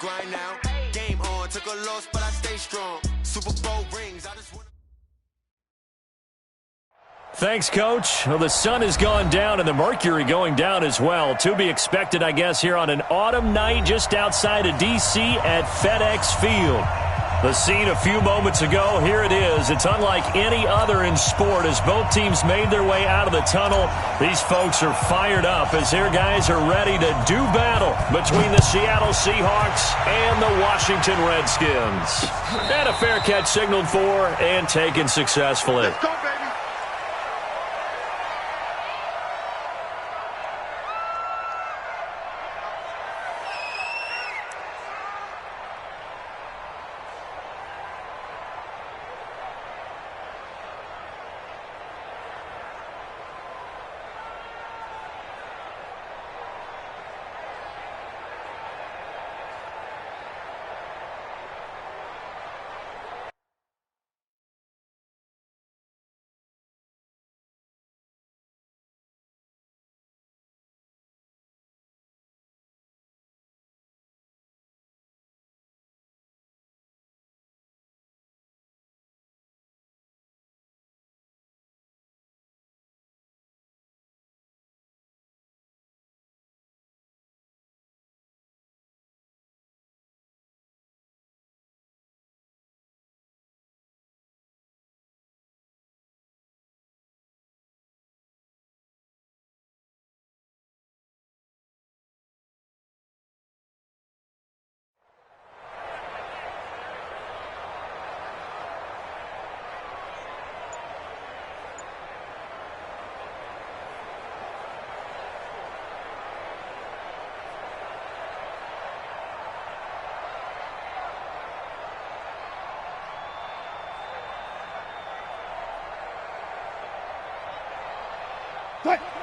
grind now. Game on, took a loss, but I stay strong. Super Bowl rings, I just want. Thanks, Coach. Well, the sun has gone down and the mercury going down as well. To be expected, I guess, here on an autumn night just outside of D.C. at FedEx Field. The scene a few moments ago, here it is. It's unlike any other in sport as both teams made their way out of the tunnel. These folks are fired up as their guys are ready to do battle between the Seattle Seahawks and the Washington Redskins. And a fair catch signaled for and taken successfully. Let's go, baby.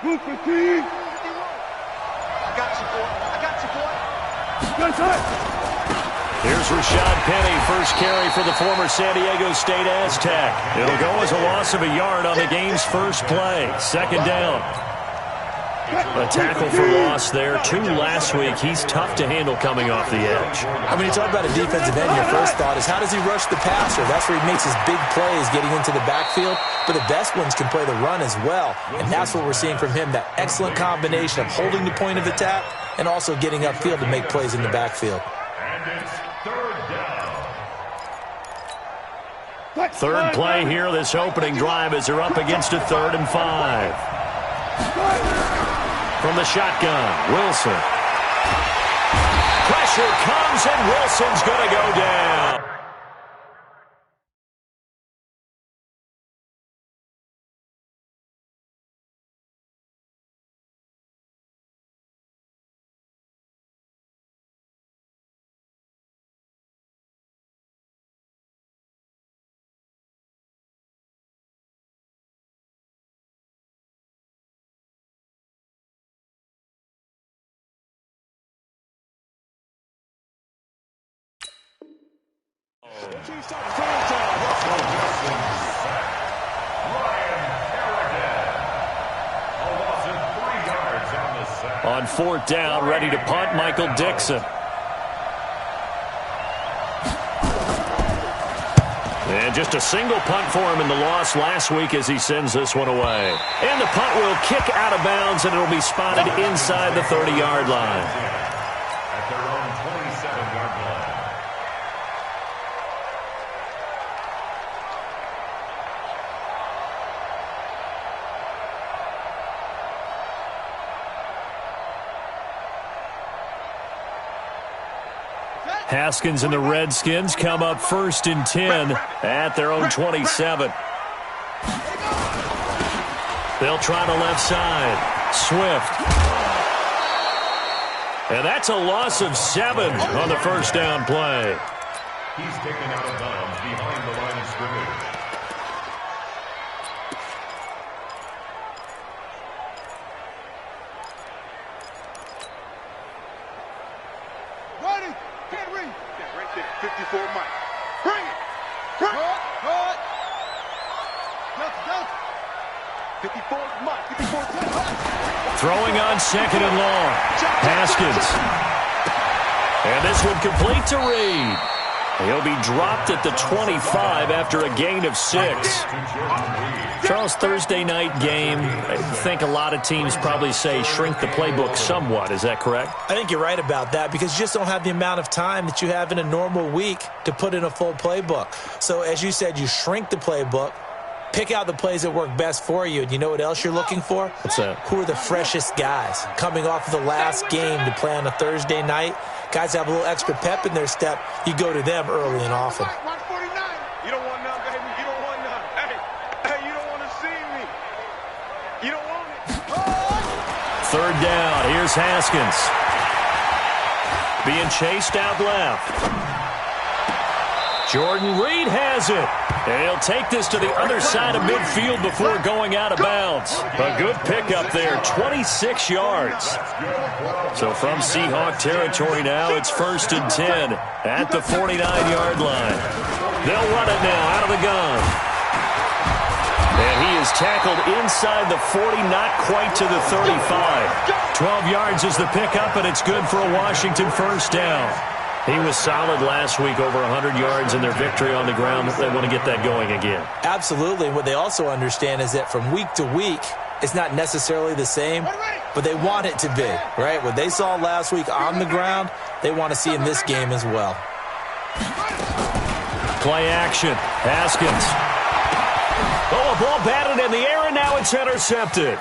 Move for team. I got you, boy. I got you, boy. Good time. Here's Rashad Penny, first carry for the former San Diego State Aztec. It'll go as a loss of a yard on the game's first play. Second down. A tackle for loss there. 2 last week. He's tough to handle coming off the edge. I mean, you talk about a defensive end, your first thought is how does he rush the passer? That's where he makes his big plays getting into the backfield. But the best ones can play the run as well. And that's what we're seeing from him, that excellent combination of holding the point of attack and also getting upfield to make plays in the backfield. And it's third down. Third play here, this opening drive as they're up against a 3rd and 5. From the shotgun, Wilson. Pressure comes, and Wilson's going to go down. On 4th down, ready to punt, Michael Dixon. And just a single punt for him in the loss last week as he sends this one away. And the punt will kick out of bounds, and it'll be spotted inside the 30-yard line. At their own 27-yard line. Haskins and the Redskins come up 1st and 10 at their own 27. They'll try the left side. Swift. And that's a loss of 7 on the first down play. He's taken out of bounds behind the line of scrimmage. Ready? Can't read. Yeah, right there. 54 Mike. Bring it. Bring it. Cut. Delta. 54 Mike. 54 10. Throwing on 2nd and long. Haskins. And this one complete to Reed. He'll be dropped at the 25 after a gain of 6. Charles, Thursday night game, I think a lot of teams probably say shrink the playbook somewhat. Is that correct? I think you're right about that because you just don't have the amount of time that you have in a normal week to put in a full playbook. So as you said, you shrink the playbook, pick out the plays that work best for you. And you know what else you're looking for? What's that? Who are the freshest guys coming off of the last game to play on a Thursday night? Guys have a little extra pep in their step. You go to them early and often. You don't want none, baby. You don't want none. Hey, you don't want to see me. You don't want it. Third down. Here's Haskins. Being chased out left. Jordan Reed has it. And he'll take this to the other side of midfield before going out of bounds. A good pickup there, 26 yards. So from Seahawk territory now, it's 1st and 10 at the 49-yard line. They'll run it now out of the gun. And he is tackled inside the 40, not quite to the 35. 12 yards is the pickup, and it's good for a Washington first down. He was solid last week, over 100 yards in their victory on the ground. They want to get that going again. Absolutely. And what they also understand is that from week to week, it's not necessarily the same, but they want it to be, right? What they saw last week on the ground, they want to see in this game as well. Play action. Haskins. Oh, a ball batted in the air, and now it's intercepted.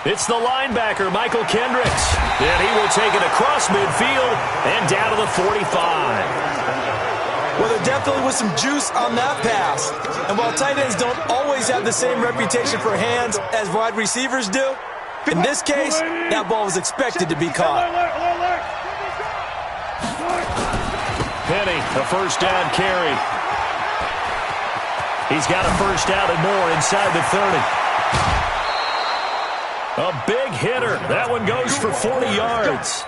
It's the linebacker, Michael Kendricks. And he will take it across midfield and down to the 45. Well, there definitely was some juice on that pass. And while tight ends don't always have the same reputation for hands as wide receivers do, in this case, that ball was expected to be caught. Penny, a first down carry. He's got a first down and more inside the 30. A big hitter. That one goes for 40 yards.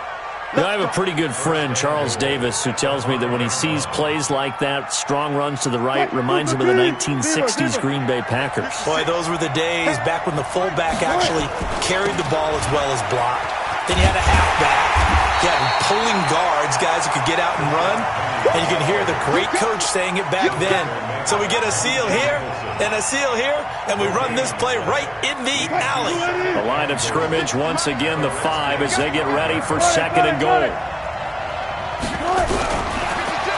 Now, I have a pretty good friend, Charles Davis, who tells me that when he sees plays like that, strong runs to the right, reminds him of the 1960s Green Bay Packers. Boy, those were the days back when the fullback actually carried the ball as well as blocked. Then you had a halfback. You had pulling guards, guys who could get out and run. And you can hear the great coach saying it back then. So we get a seal here and a seal here, and we run this play right in the alley. The line of scrimmage, once again, the 5 as they get ready for 2nd and goal.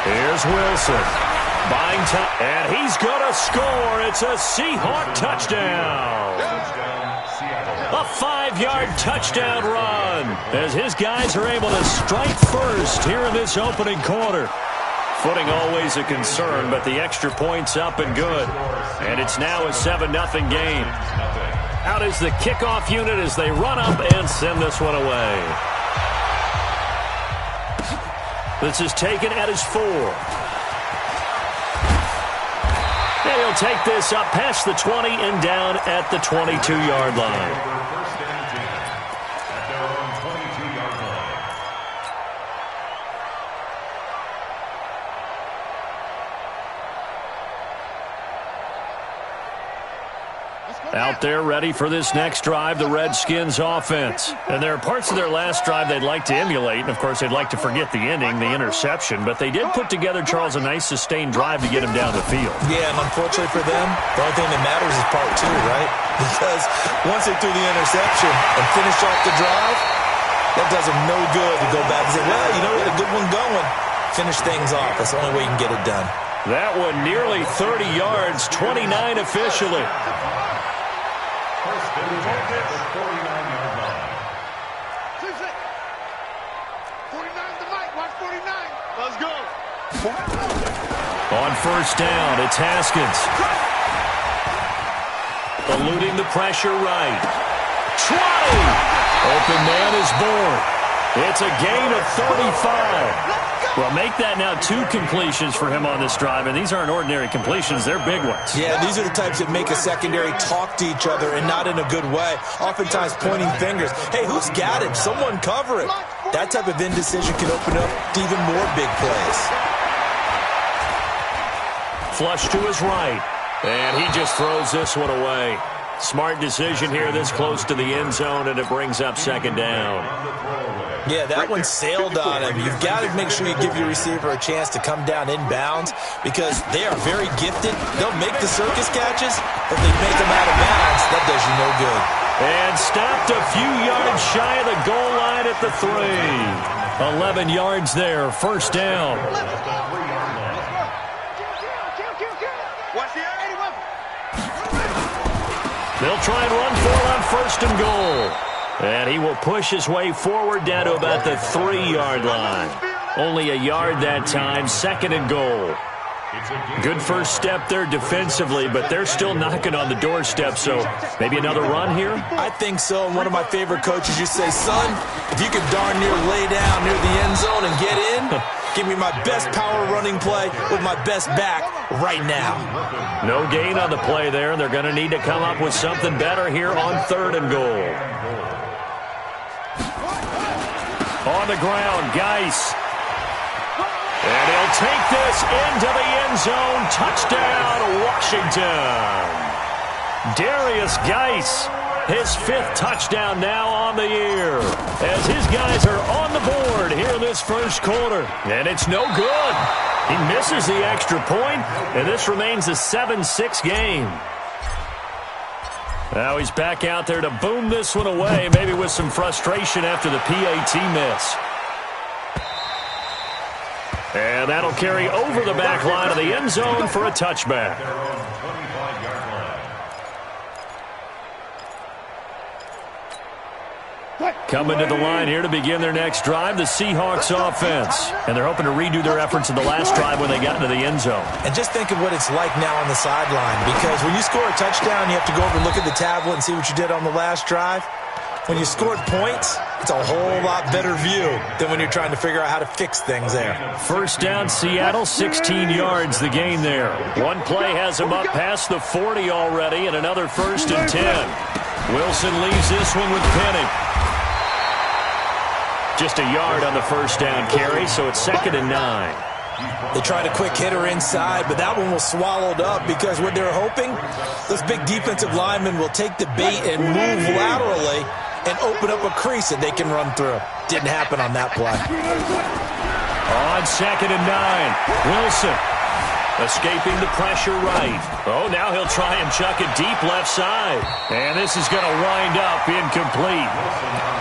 Here's Wilson. Buying time, and he's going to score. It's a Seahawk touchdown. A 5-yard touchdown run as his guys are able to strike first here in this opening quarter. Footing always a concern, but the extra point's up and good. And it's now a 7-0 game. Out is the kickoff unit as they run up and send this one away. This is taken at his 4. And he'll take this up past the 20 and down at the 22-yard line. Out there ready for this next drive, the Redskins offense. And there are parts of their last drive they'd like to emulate, and of course they'd like to forget the ending, the interception, but they did put together, Charles, a nice sustained drive to get him down the field. Yeah, and unfortunately for them, the only thing that matters is part 2, right? Because once they threw the interception and finished off the drive, that does them no good to go back and say, well, you know, we had a good one going. Finish things off. That's the only way you can get it done. That one nearly 30 yards, 29 officially. First and 10 at the 49-yard line. 49's the mic. Watch 49. Let's go. On first down, it's Haskins. Eluding the pressure right. Trotting. Open man is born. It's a gain of 35. Well, make that now 2 completions for him on this drive, and these aren't ordinary completions. They're big ones. Yeah, these are the types that make a secondary talk to each other and not in a good way. Oftentimes pointing fingers. Hey, who's got him? Someone cover it. That type of indecision can open up to even more big plays. Flush to his right, and he just throws this one away. Smart decision here this close to the end zone, and it brings up 2nd down. Yeah, that one sailed on him. You've got to make sure you give your receiver a chance to come down inbounds because they are very gifted. They'll make the circus catches, but they make them out of bounds. That does you no good. And stopped a few yards shy of the goal line at the 3. 11 yards there, first down. They'll try and run for it on first and goal. And he will push his way forward down to about the 3-yard line. Only a yard that time, second and goal. Good first step there defensively, but they're still knocking on the doorstep, so maybe another run here? I think so, and one of my favorite coaches used to say, son, if you could darn near lay down near the end zone and get in, give me my best power running play with my best back right now. No gain on the play there. They're going to need to come up with something better here on third and goal. On the ground, Geis. And he'll take this into the end zone. Touchdown, Washington. Darius Geis, his 5th touchdown now on the year. As his guys are on the board here in this first quarter. And it's no good. He misses the extra point, and this remains a 7-6 game. Now he's back out there to boom this one away, maybe with some frustration after the PAT miss. And that'll carry over the back line of the end zone for a touchback. Coming to the line here to begin their next drive, the Seahawks offense. And they're hoping to redo their efforts in the last drive when they got into the end zone. And just think of what it's like now on the sideline, because when you score a touchdown, you have to go over and look at the tablet and see what you did on the last drive. When you scored points, it's a whole lot better view than when you're trying to figure out how to fix things there. First down, Seattle, 16 yards the gain there. One play has him up past the 40 already, and another first and 10. Wilson leaves this one with Penny. Just a yard on the first down carry, so it's 2nd and 9. They tried a quick hitter inside, but that one was swallowed up because what they're hoping, those big defensive linemen will take the bait and move laterally and open up a crease that they can run through. Didn't happen on that play. On 2nd and 9, Wilson escaping the pressure right. Oh, now he'll try and chuck it deep left side. And this is going to wind up incomplete.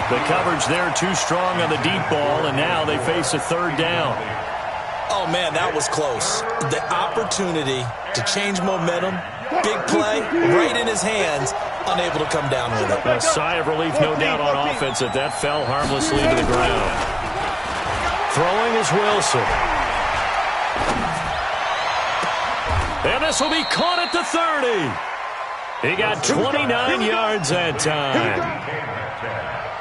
The coverage there too strong on the deep ball, and now they face a third down. Oh, man, that was close. The opportunity to change momentum, big play, right in his hands, unable to come down with it. A sigh of relief, no doubt, on offense that fell harmlessly to the ground. Throwing is Wilson. And this will be caught at the 30. He got 29 yards that time.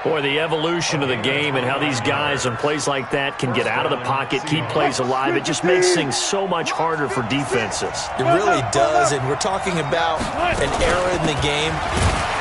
Boy, the evolution of the game and how these guys on plays like that can get out of the pocket, keep plays alive, it just makes things so much harder for defenses. It really does, and we're talking about an era in the game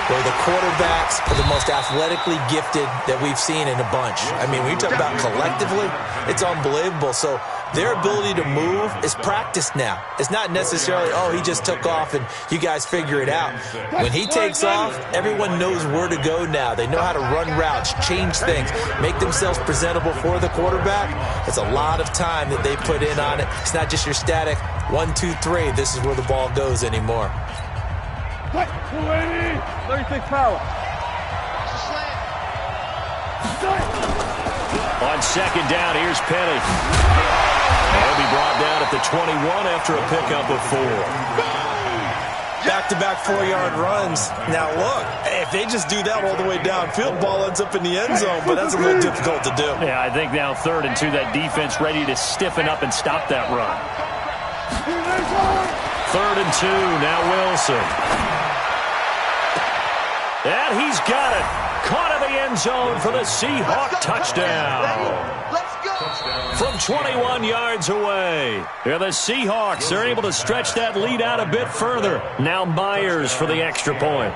where the quarterbacks are the most athletically gifted that we've seen in a bunch. I mean, when you talk about collectively, it's unbelievable. So their ability to move is practiced now. It's not necessarily, oh, he just took off and you guys figure it out. When he takes off, everyone knows where to go now. They know how to run routes, change things, make themselves presentable for the quarterback. It's a lot of time that they put in on it. It's not just your static 1, 2, 3. This is where the ball goes anymore. 36 power. On 2nd down, here's Penny. He'll be brought down at the 21 after a pickup of 4. Back-to-back 4-yard runs. Now, look, if they just do that all the way downfield, ball ends up in the end zone, but that's a little difficult to do. Yeah, I think now 3rd and 2, that defense ready to stiffen up and stop that run. 3rd and 2, now Wilson. And he's got it. Caught in the end zone for the Seahawk touchdown. From 21 yards away. Yeah, the Seahawks are able to stretch that lead out a bit further. Now Myers for the extra point.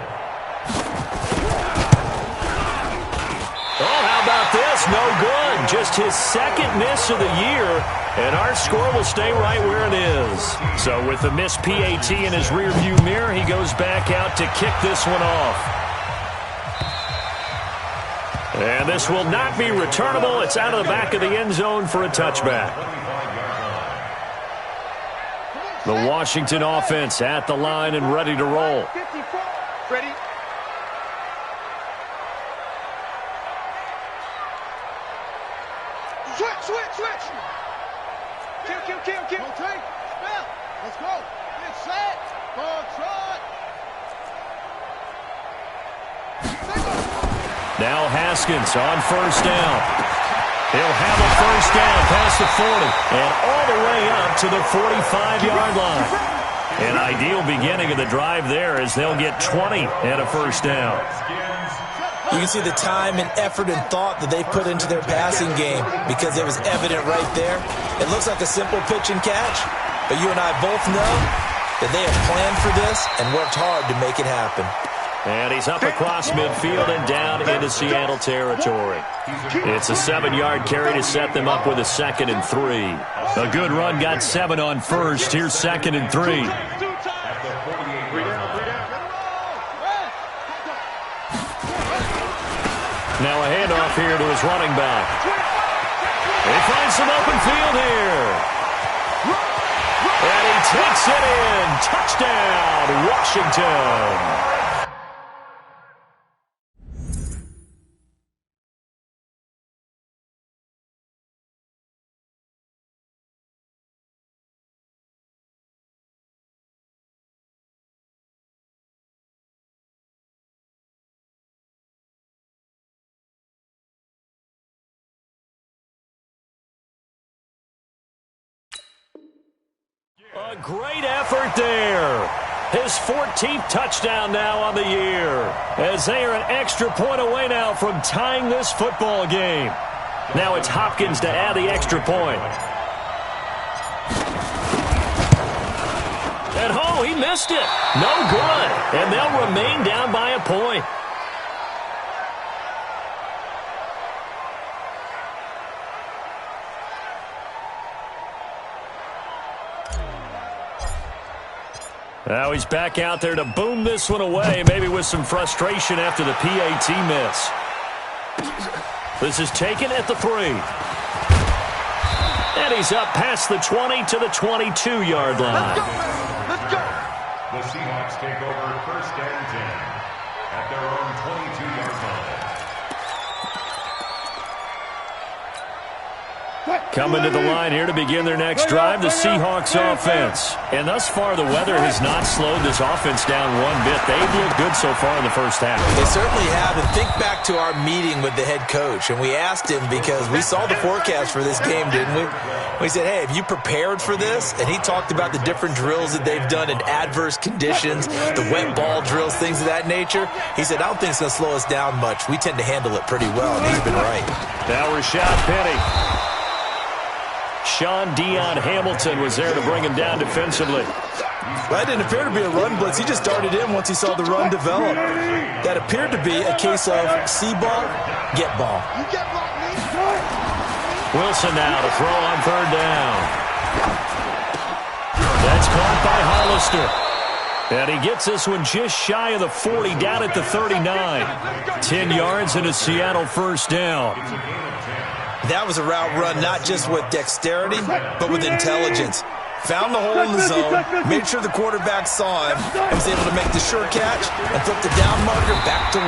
Oh, how about this? No good. Just his 2nd miss of the year. And our score will stay right where it is. So with the missed PAT in his rearview mirror, he goes back out to kick this one off. And this will not be returnable. It's out of the back of the end zone for a touchback. The Washington offense at the line and ready to roll. Ready? Switch. Kill. Rotate. Spell. Let's go. Get set. Control. Now Haskins on first down. He'll have a first down past the 40 and all the way up to the 45-yard line. An ideal beginning of the drive there as they'll get 20 and a first down. You can see the time and effort and thought that they put into their passing game because it was evident right there. It looks like a simple pitch and catch, but you and I both know that they have planned for this and worked hard to make it happen. And he's up across midfield and down into Seattle territory. It's a 7-yard carry to set them up with a 2nd and 3. A good run got 7 on first. Here's 2nd and 3. Now a handoff here to his running back. He finds some open field here. And he takes it in. Touchdown, Washington. A great effort there. His 14th touchdown now on the year, as they are an extra point away now from tying this football game. Now it's Hopkins to add the extra point. And oh, he missed it. No good. And they'll remain down by a point. Now he's back out there to boom this one away, maybe with some frustration after the PAT miss. This is taken at the 3. And he's up past the 20 to the 22-yard line. Let's go. The Seahawks take over 1st and 10 at their own 22-yard line. Coming to the line here to begin their next drive, the Seahawks offense. And thus far, the weather has not slowed this offense down one bit. They've looked good so far in the first half. They certainly have. And think back to our meeting with the head coach. And we asked him because we saw the forecast for this game, didn't we? We said, hey, have you prepared for this? And he talked about the different drills that they've done in adverse conditions, the wet ball drills, things of that nature. He said, I don't think it's going to slow us down much. We tend to handle it pretty well, and he's been right. Now Rashad Penny. Sean Dion Hamilton was there to bring him down defensively. That didn't appear to be a run blitz. He just darted in once he saw the run develop. That appeared to be a case of see ball, get ball. Wilson now to throw on 3rd down. That's caught by Hollister. And he gets this one just shy of the 40, down at the 39. 10 yards and a Seattle first down. That was a route run not just with dexterity, but with intelligence. Found the hole in the zone, made sure the quarterback saw him, and was able to make the sure catch and flip the down marker back to 1.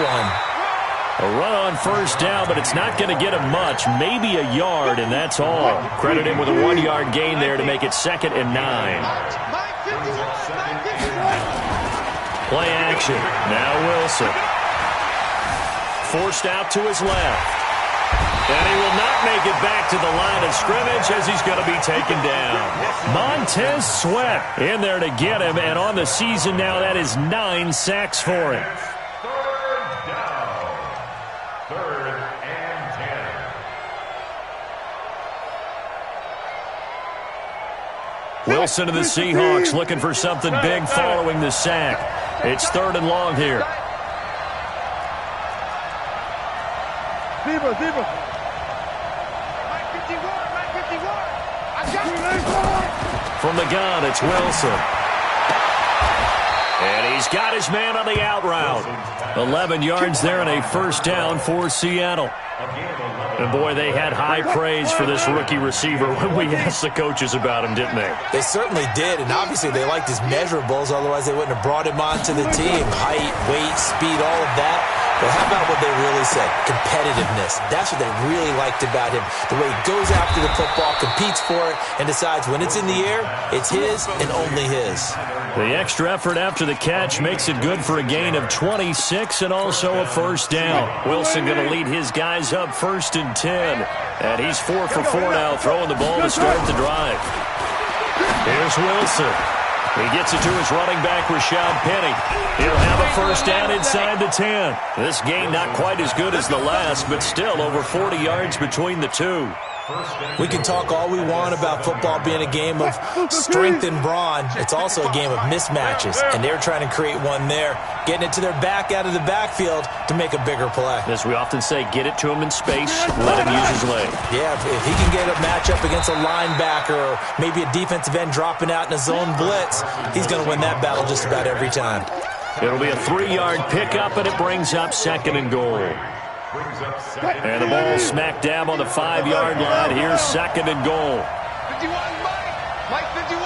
A run on first down, but it's not going to get him much, maybe a yard, and that's all. Credit him with a 1-yard gain there to make it 2nd and 9. Play action. Now Wilson. Forced out to his left. And he will not make it back to the line of scrimmage as he's going to be taken down. Montez Sweat in there to get him, and on the season now, that is 9 sacks for him. 3rd down. 3rd and 10. Wilson to the Seahawks looking for something big following the sack. It's 3rd and long here. Zebra. From the gun, it's Wilson. And he's got his man on the out route. 11 yards there and a first down for Seattle. And, boy, they had high praise for this rookie receiver when we asked the coaches about him, didn't they? They certainly did, and obviously they liked his measurables. Otherwise, they wouldn't have brought him onto the team. Height, weight, speed, all of that. But how about what they really said? Competitiveness. That's what they really liked about him. The way he goes after the football, competes for it, and decides when it's in the air, it's his and only his. The extra effort after the catch makes it good for a gain of 26 and also a first down. Wilson going to lead his guys up 1st and 10. And he's 4 for 4 now, throwing the ball to start the drive. Here's Wilson. He gets it to his running back, Rashad Penny. He'll have a first down inside the 10. This game not quite as good as the last, but still over 40 yards between the two. We can talk all we want about football being a game of strength and brawn. It's also a game of mismatches, and they're trying to create one there, getting it to their back out of the backfield to make a bigger play. As we often say, get it to him in space, let him use his leg. Yeah, if he can get a matchup against a linebacker or maybe a defensive end dropping out in a zone blitz, he's going to win that battle just about every time. It'll be a 3-yard pickup, and it brings up 2nd and goal. And the ball smack dab on the 5-yard line. Here's 2nd and goal. 51, Mike 51.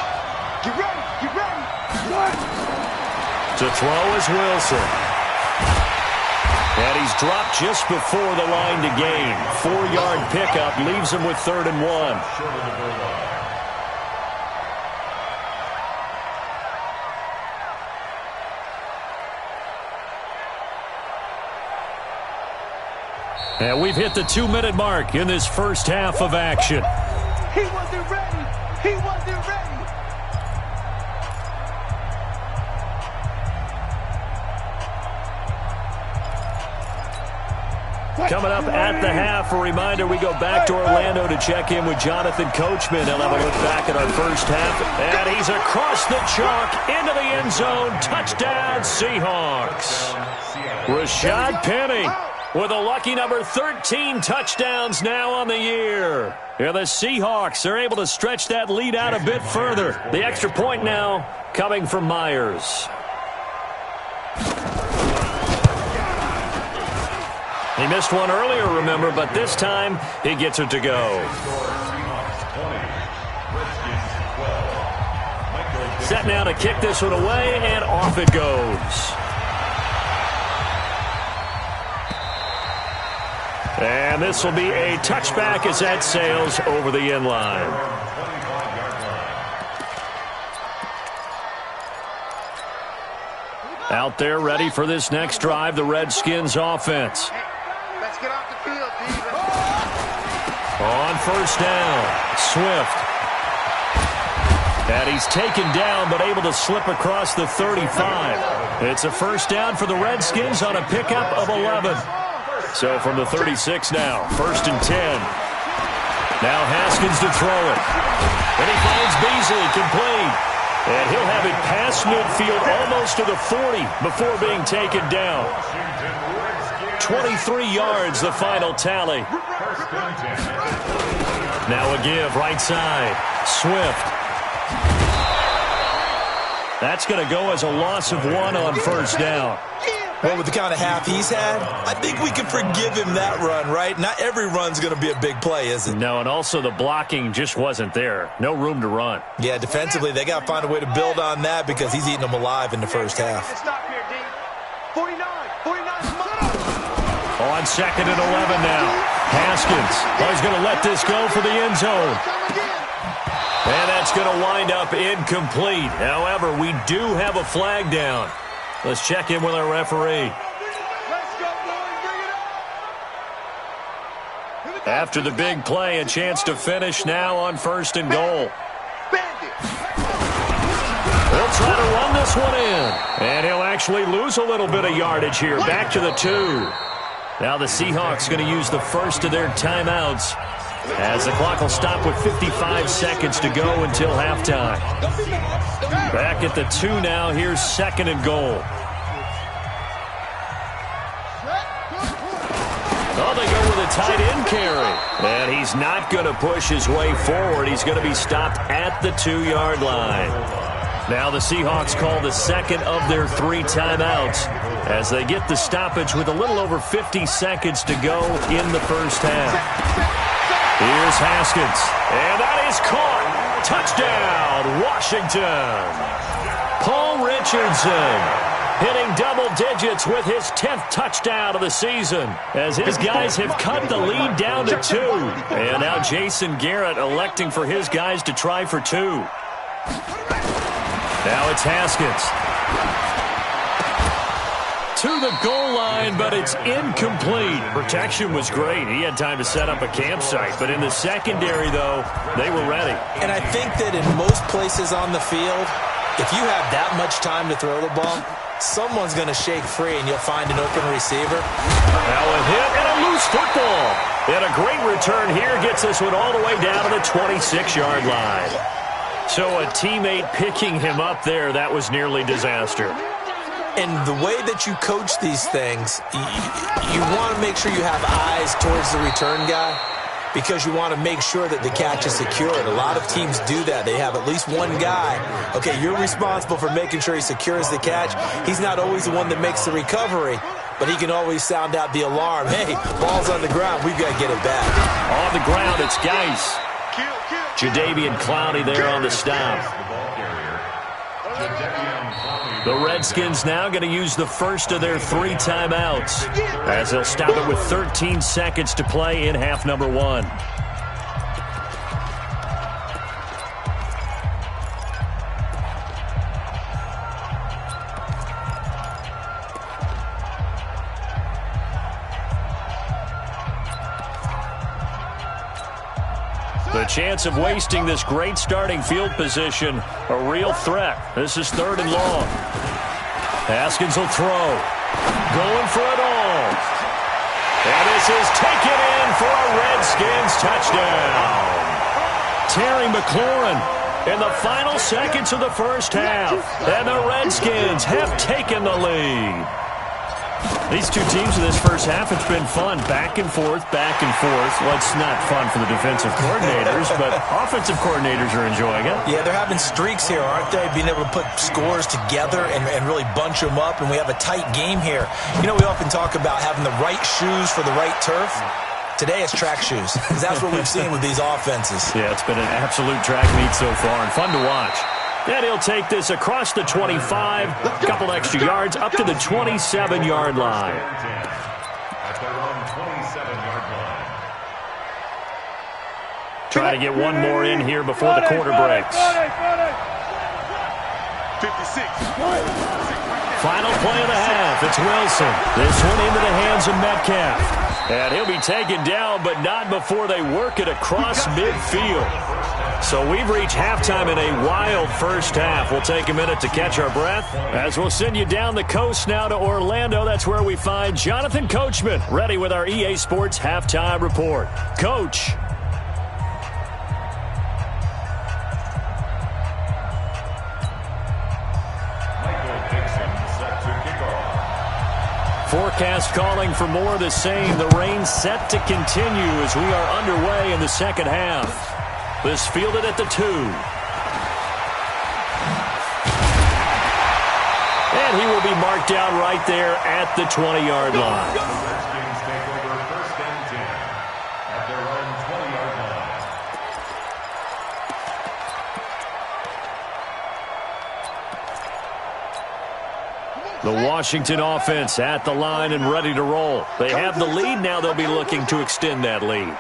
Get ready. To throw is Wilson. And he's dropped just before the line to gain. 4-yard pickup leaves him with 3rd and 1. And we've hit the 2-minute mark in this first half of action. He wasn't ready. He wasn't ready. Coming up at the half, a reminder, we go back to Orlando to check in with Jonathan Coachman. He'll have a look back at our first half. And he's across the chalk into the end zone. Touchdown, Seahawks. Rashad Penny with a lucky number 13 touchdowns now on the year. And the Seahawks are able to stretch that lead out a bit further. The extra point now coming from Myers. He missed one earlier, remember, but this time he gets it to go. Set now to kick this one away, and off it goes. And this will be a touchback as that sails over the end line. Out there ready for this next drive, the Redskins offense. Let's get off the field, Steve. On first down, Swift. And he's taken down but able to slip across the 35. It's a first down for the Redskins on a pickup of 11. So from the 36 now, 1st and 10. Now Haskins to throw it. And he finds Beasley complete. And he'll have it past midfield almost to the 40 before being taken down. 23 yards, the final tally. Now a give, right side. Swift. That's going to go as a loss of 1 on first down. Well, with the kind of half he's had, I think we can forgive him that run, right? Not every run's going to be a big play, is it? No, and also the blocking just wasn't there. No room to run. Yeah, defensively, they got to find a way to build on that because he's eating them alive in the first half. Stop here, D. 49, On 2nd and 11 now. Haskins. Oh, he's going to let this go for the end zone. And that's going to wind up incomplete. However, we do have a flag down. Let's check in with our referee. After the big play, a chance to finish now on 1st and goal. He'll try to run this one in. And he'll actually lose a little bit of yardage here. Back to the 2. Now the Seahawks going to use the first of their timeouts as the clock will stop with 55 seconds to go until halftime. Back at the 2 now. Here's 2nd and goal. Oh, they go with a tight end carry. And he's not going to push his way forward. He's going to be stopped at the 2-yard line. Now the Seahawks call the second of their 3 timeouts as they get the stoppage with a little over 50 seconds to go in the first half. Here's Haskins, and that is caught. Touchdown, Washington. Paul Richardson hitting double digits with his 10th touchdown of the season as his guys have cut the lead down to 2. And now Jason Garrett electing for his guys to try for 2. Now it's Haskins. To the goal line, but it's incomplete. Protection was great. He had time to set up a campsite. But in the secondary, though, they were ready. And I think that in most places on the field, if you have that much time to throw the ball, someone's going to shake free and you'll find an open receiver. Now a hit and a loose football. And a great return here gets this one all the way down to the 26-yard line. So a teammate picking him up there, that was nearly disaster. And the way that you coach these things, you want to make sure you have eyes towards the return guy because you want to make sure that the catch is secured. A lot of teams do that. They have at least one guy. Okay, you're responsible for making sure he secures the catch. He's not always the one that makes the recovery, but he can always sound out the alarm. Hey, ball's on the ground. We've got to get it back. On the ground, it's Geis. Jadeveon Clowney there on the stop. The Redskins now going to use the first of their 3 timeouts as they'll stop it with 13 seconds to play in half number 1. The chance of wasting this great starting field position, a real threat. This is 3rd and long. Haskins will throw. Going for it all. And this is taken in for a Redskins touchdown. Terry McLaurin in the final seconds of the first half. And the Redskins have taken the lead. These two teams in this first half, it's been fun. Back and forth, back and forth. Well, it's not fun for the defensive coordinators, but offensive coordinators are enjoying it. Yeah, they're having streaks here, aren't they? Being able to put scores together and really bunch them up, and we have a tight game here. You know, we often talk about having the right shoes for the right turf. Today it's track shoes, because that's what we've seen with these offenses. Yeah, it's been an absolute track meet so far, and fun to watch. And he'll take this across the 25, a couple extra yards, up to the 27-yard line. At their own 27-yard line. Try to get one more in here before the quarter breaks. 56. Final play of the half. It's Wilson. This one into the hands of Metcalf. And he'll be taken down, but not before they work it across midfield. So we've reached halftime in a wild first half. We'll take a minute to catch our breath as we'll send you down the coast now to Orlando. That's where we find Jonathan Coachman, ready with our EA Sports Halftime Report. Coach. Forecast calling for more of the same. The rain set to continue as we are underway in the second half. This fielded at the 2. And he will be marked down right there at the 20-yard line. The Redskins take over 1st and 10 at their own 20-yard line. The Washington offense at the line and ready to roll. They have the lead. Now they'll be looking to extend that lead.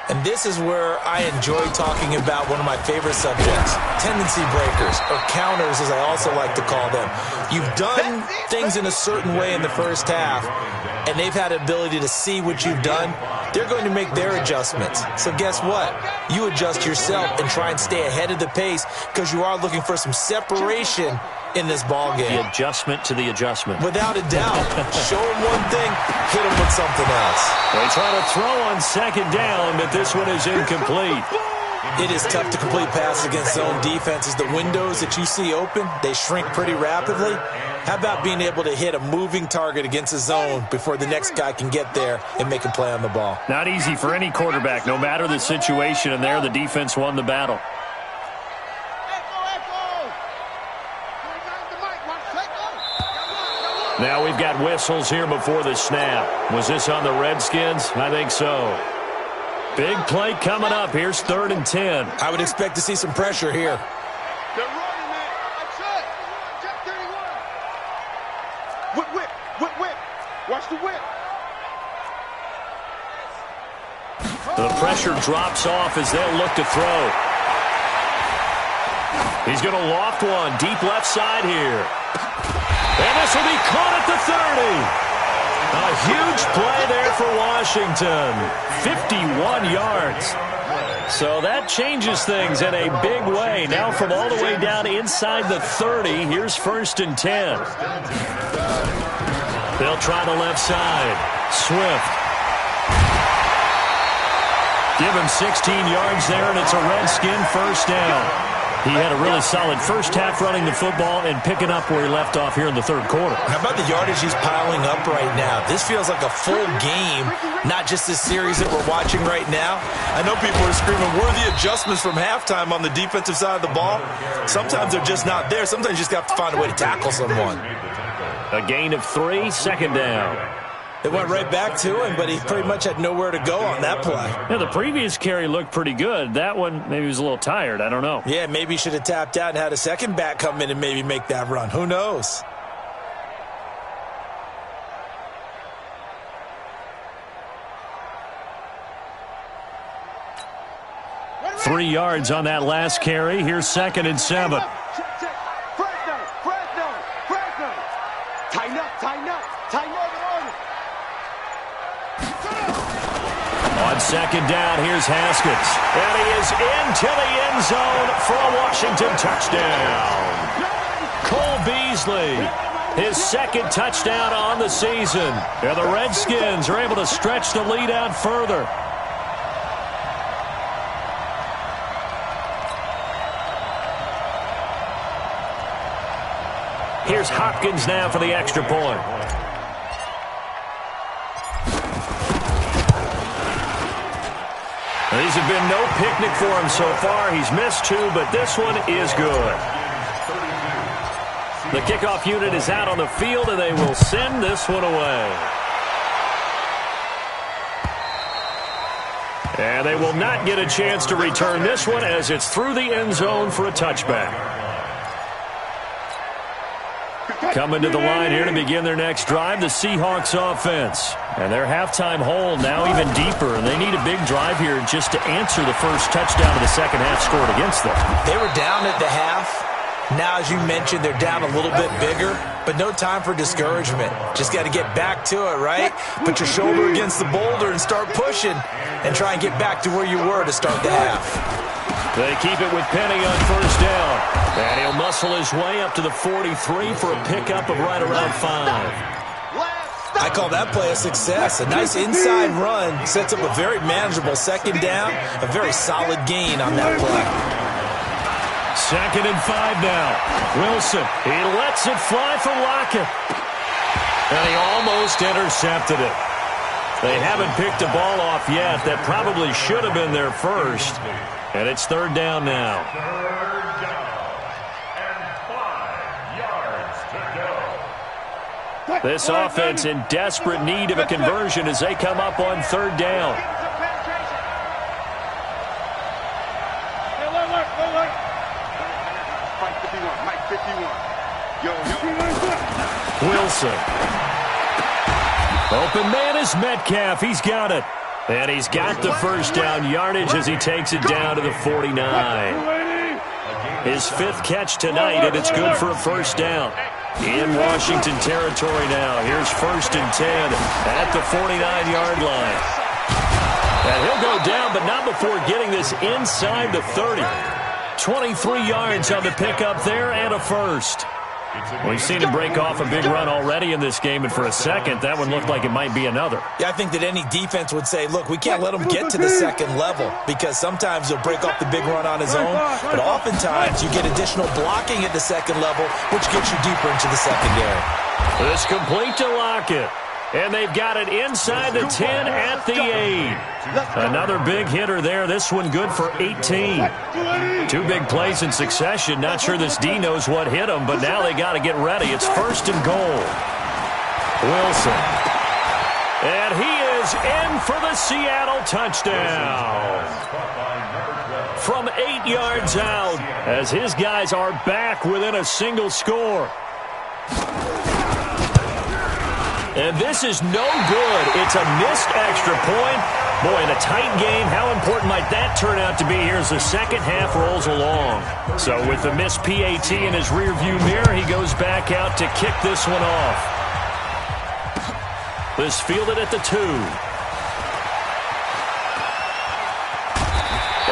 And this is where I enjoy talking about one of my favorite subjects, tendency breakers, or counters as I also like to call them. You've done things in a certain way in the first half, and they've had an ability to see what you've done. They're going to make their adjustments. So guess what? You adjust yourself and try and stay ahead of the pace because you are looking for some separation in this ball game. The adjustment to the adjustment. Without a doubt. Show them one thing, hit them with something else. They try to throw on second down, but this one is incomplete. It is tough to complete passes against zone defenses. The windows that you see open, they shrink pretty rapidly. How about being able to hit a moving target against a zone before the next guy can get there and make a play on the ball? Not easy for any quarterback, no matter the situation, and there the defense won the battle. Now we've got whistles here before the snap. Was this on the Redskins? I think so. Big play coming up. Here's 3rd and 10. I would expect to see some pressure here. They're running, man. That's it. Check 31. Whip. Watch the whip. The pressure drops off as they'll look to throw. He's going to loft one deep left side here. And this will be caught at the 30. A huge play there for Washington. 51 yards. So that changes things in a big way. Now from all the way down inside the 30, here's 1st and 10. They'll try the left side. Swift. Give him 16 yards there, and it's a Redskin first down. He had a really solid first half running the football and picking up where he left off here in the 3rd quarter. How about the yardage he's piling up right now? This feels like a full game, not just this series that we're watching right now. I know people are screaming, worthy adjustments from halftime on the defensive side of the ball. Sometimes they're just not there. Sometimes you just have to find a way to tackle someone. A gain of 3, 2nd down. They went right back to him, but he pretty much had nowhere to go on that play. Yeah, the previous carry looked pretty good. That one, maybe he was a little tired. I don't know. Yeah, maybe he should have tapped out and had a second back come in and maybe make that run. Who knows? Three yards on that last carry. Here's 2nd and 7. Fresno. Tighten up. On 2nd down, here's Haskins. And he is into the end zone for a Washington touchdown. Cole Beasley, his 2nd touchdown on the season. And the Redskins are able to stretch the lead out further. Here's Hopkins now for the extra point. These have been no picnic for him so far. He's missed 2, but this one is good. The kickoff unit is out on the field, and they will send this one away. And they will not get a chance to return this one as it's through the end zone for a touchback. Coming to the line here to begin their next drive, the Seahawks offense. And their halftime hole now even deeper, and they need a big drive here just to answer the first touchdown of the second half scored against them. They were down at the half. Now, as you mentioned, they're down a little bit bigger, but no time for discouragement. Just got to get back to it, right? Put your shoulder against the boulder and start pushing and try and get back to where you were to start the half. They keep it with Penny on first down. And he'll muscle his way up to the 43 for a pickup of right around 5. I call that play a success. A nice inside run sets up a very manageable 2nd down. A very solid gain on that play. 2nd and 5 now. Wilson, he lets it fly for Lockett. And he almost intercepted it. They haven't picked a ball off yet. That probably should have been their first. And it's 3rd down now. 3rd down and 5 yards to go. This offense in desperate need of a conversion as they come up on 3rd down. Mike 51. Wilson. Open man is Metcalf. He's got it. And he's got the first down yardage as he takes it down to the 49. His 5th catch tonight, and it's good for a first down. In Washington territory now. Here's 1st and 10 at the 49-yard line. And he'll go down, but not before getting this inside the 30. 23 yards on the pickup there and a first. We've seen him break off a big run already in this game, and for a second, that one looked like it might be another. Yeah, I think that any defense would say, look, we can't let him get to the 2nd level because sometimes he'll break off the big run on his own, but oftentimes you get additional blocking at the 2nd level, which gets you deeper into the secondary. It's complete to Lockett. And they've got it inside the 10 at the 8. Another big hitter there. This one good for 18. 2 big plays in succession. Not sure this D knows what hit him, but now they got to get ready. It's 1st and goal. Wilson. And he is in for the Seattle touchdown. From 8 yards out, as his guys are back within a single score. And this is no good. It's a missed extra point. Boy, in a tight game, how important might that turn out to be here as the second half rolls along? So with the missed PAT in his rearview mirror, he goes back out to kick this one off. This fielded at the 2.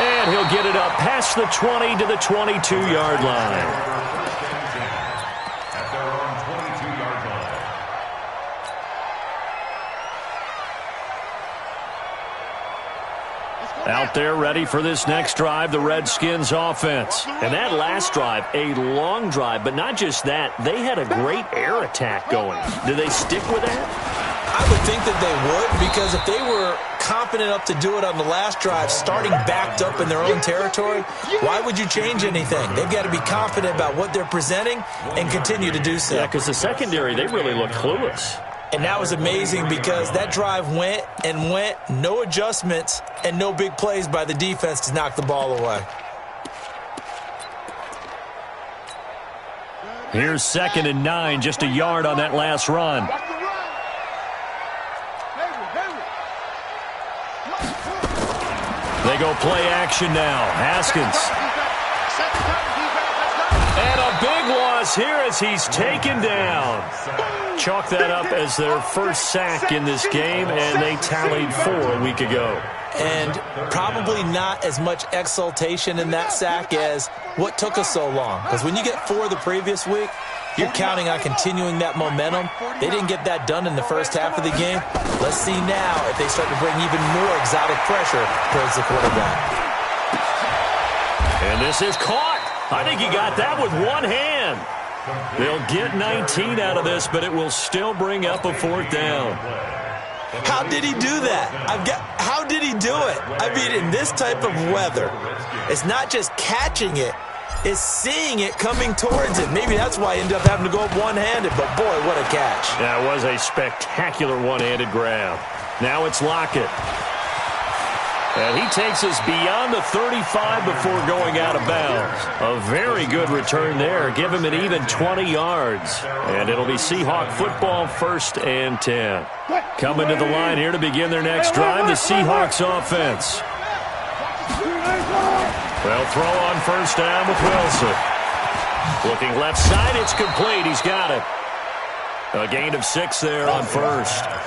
And he'll get it up past the 20 to the 22-yard line. Out there ready for this next drive, the Redskins offense. And that last drive, a long drive, but not just that. They had a great air attack going. Do they stick with that? I would think that they would, because if they were confident enough to do it on the last drive, starting backed up in their own territory, why would you change anything? They've got to be confident about what they're presenting and continue to do so. Yeah, because the secondary, they really looked clueless. And that was amazing because that drive went and went, no adjustments, and no big plays by the defense to knock the ball away. Here's 2nd and 9, just a yard on that last run. They go play action now. Haskins. And a big loss here as he's taken down. Chalk that up as their first sack in this game, and they tallied 4 a week ago. And probably not as much exultation in that sack as what took us so long. Because when you get 4 the previous week, you're counting on continuing that momentum. They didn't get that done in the first half of the game. Let's see now if they start to bring even more exotic pressure towards the quarterback. And this is caught. I think he got that with one hand. They'll get 19 out of this, but it will still bring up a 4th down. How did he do that? How did he do it? I mean, in this type of weather, it's not just catching it, it's seeing it coming towards it. Maybe that's why he ended up having to go up one-handed, but boy, what a catch. That was a spectacular one-handed grab. Now it's Lockett. And he takes us beyond the 35 before going out of bounds. A very good return there. Give him an even 20 yards. And it'll be Seahawk football, 1st and 10. Coming to the line here to begin their next drive, the Seahawks offense. They'll throw on 1st down with Wilson. Looking left side, it's complete. He's got it. A gain of 6 there on 1st.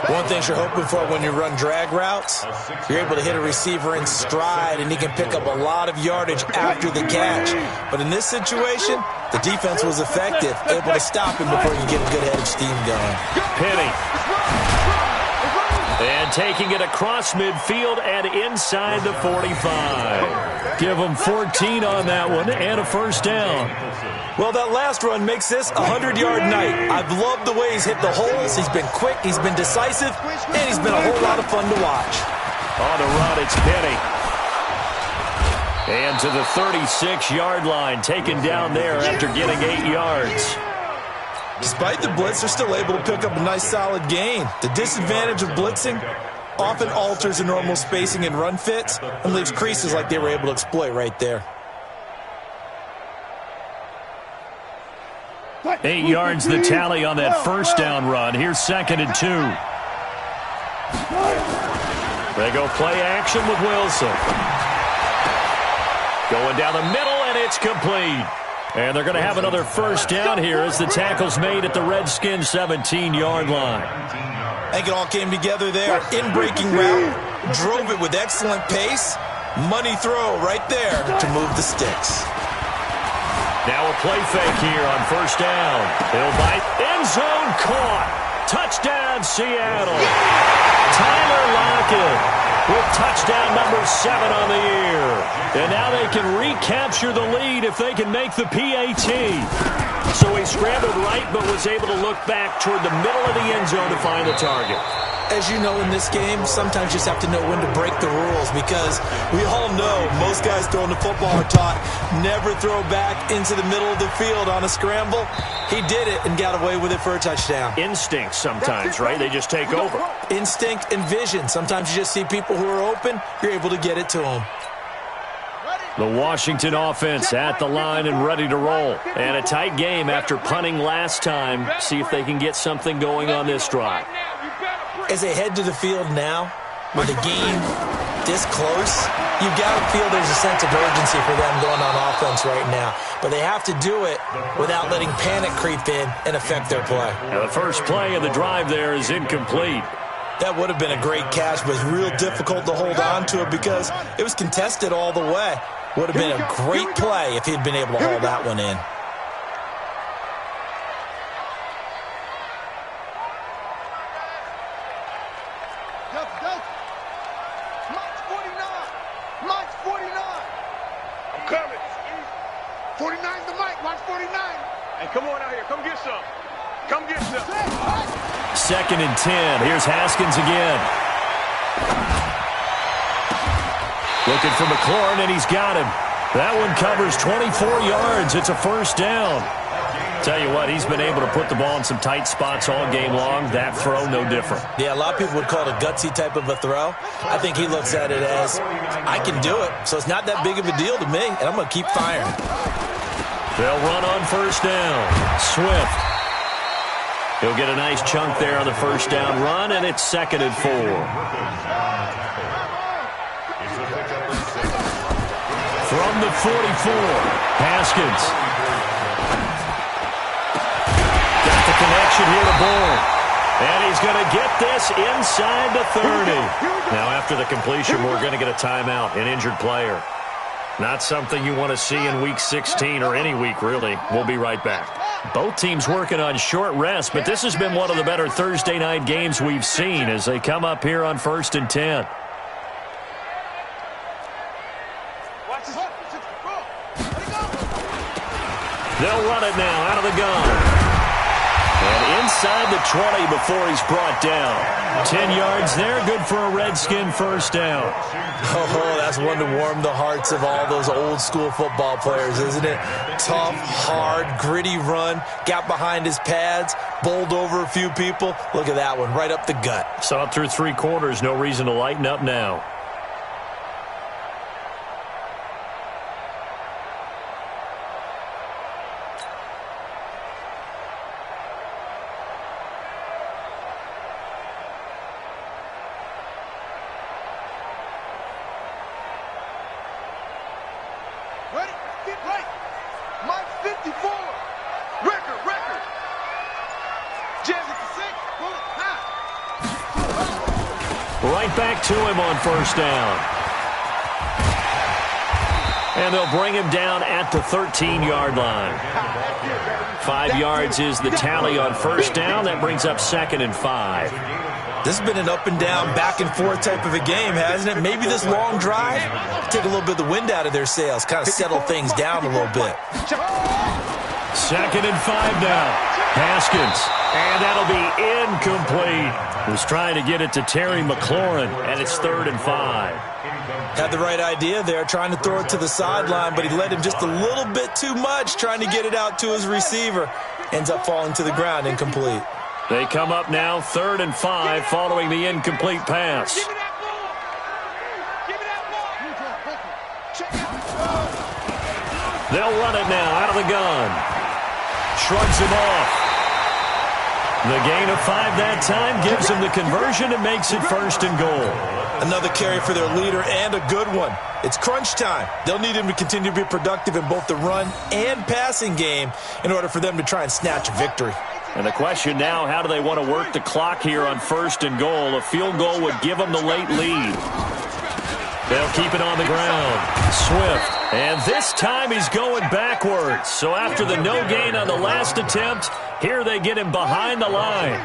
One thing you're hoping for when you run drag routes, you're able to hit a receiver in stride, and he can pick up a lot of yardage after the catch. But in this situation, the defense was effective, able to stop him before you get a good head of steam going. Penny. And taking it across midfield and inside the 45. Give him 14 on that one and a 1st down. Well, that last run makes this a 100-yard night. I've loved the way he's hit the holes. He's been quick, he's been decisive, and he's been a whole lot of fun to watch. On the run, it's Penny. And to the 36-yard line, taken down there after getting 8 yards. Despite the blitz, they're still able to pick up a nice solid gain. The disadvantage of blitzing often alters the normal spacing and run fits and leaves creases like they were able to exploit right there. 8 yards the tally on that 1st down run. Here's 2nd and 2. They go play action with Wilson. Going down the middle, and it's complete. And they're going to have another 1st down here as the tackle's made at the Redskins' 17-yard line. I think it all came together there. In-breaking route, drove it with excellent pace. Money throw right there to move the sticks. Now a play fake here on 1st down. He'll bite. End zone caught. Touchdown, Seattle. Tyler Lockett with touchdown number 7 on the year. And now they can recapture the lead if they can make the PAT. So he scrambled right but was able to look back toward the middle of the end zone to find the target. As you know, in this game, sometimes you just have to know when to break the rules, because we all know most guys throwing the football are taught never throw back into the middle of the field on a scramble. He did it and got away with it for a touchdown. Instinct sometimes, right? They just take over. Instinct and vision. Sometimes you just see people who are open, you're able to get it to them. The Washington offense at the line and ready to roll. And a tight game after punting last time. See if they can get something going on this drive. As they head to the field now, with the game this close, you've got to feel there's a sense of urgency for them going on offense right now. But they have to do it without letting panic creep in and affect their play. Now the first play of the drive there is incomplete. That would have been a great catch, but it's real difficult to hold on to it because it was contested all the way. Would have been a great play if he'd been able to haul that one in. Mike's 49. I'm coming. 49's the Mike. Watch 49. Hey, come on out here. Come get some. Come get some. 2nd and 10. Here's Haskins again. Looking for McLaurin, and he's got him. That one covers 24 yards. It's a first down. Tell you what, he's been able to put the ball in some tight spots all game long. That throw, no different. Yeah, a lot of people would call it a gutsy type of a throw. I think he looks at it as, I can do it, so it's not that big of a deal to me, and I'm going to keep firing. They'll run on first down. Swift. He'll get a nice chunk there on the first down run, and it's 2nd and 4. From the 44, Haskins. Got the connection here to Bourne. And he's going to get this inside the 30. Now, after the completion, we're going to get a timeout, an injured player. Not something you want to see in Week 16 or any week, really. We'll be right back. Both teams working on short rest, but this has been one of the better Thursday night games we've seen as they come up here on 1st and 10. They'll run it now out of the gun. And inside the 20 before he's brought down. 10 yards there, good for a Redskin first down. Oh, that's one to warm the hearts of all those old school football players, isn't it? Tough, hard, gritty run, got behind his pads, bowled over a few people. Look at that one, right up the gut. Saw it through 3 quarters, no reason to lighten up now. Back to him on first down. And they'll bring him down at the 13-yard line. 5 yards is the tally on first down. That brings up 2nd and 5. This has been an up and down, back and forth type of a game, hasn't it? Maybe this long drive, take a little bit of the wind out of their sails, kind of settle things down a little bit. 2nd and 5 now. Haskins. And that'll be incomplete. Was trying to get it to Terry McLaurin, and it's 3rd and 5. Had the right idea there, trying to throw it to the sideline, but he led him just a little bit too much, trying to get it out to his receiver. Ends up falling to the ground, incomplete. They come up now, 3rd and 5, following the incomplete pass. They'll run it now out of the gun. Shrugs him off. The gain of 5 that time gives him the conversion and makes it 1st and goal. Another carry for their leader and a good one. It's crunch time. They'll need him to continue to be productive in both the run and passing game in order for them to try and snatch a victory. And the question now, how do they want to work the clock here on 1st and goal? A field goal would give them the late lead. They'll keep it on the ground. Swift. And this time he's going backwards. So after the no gain on the last attempt, here they get him behind the line.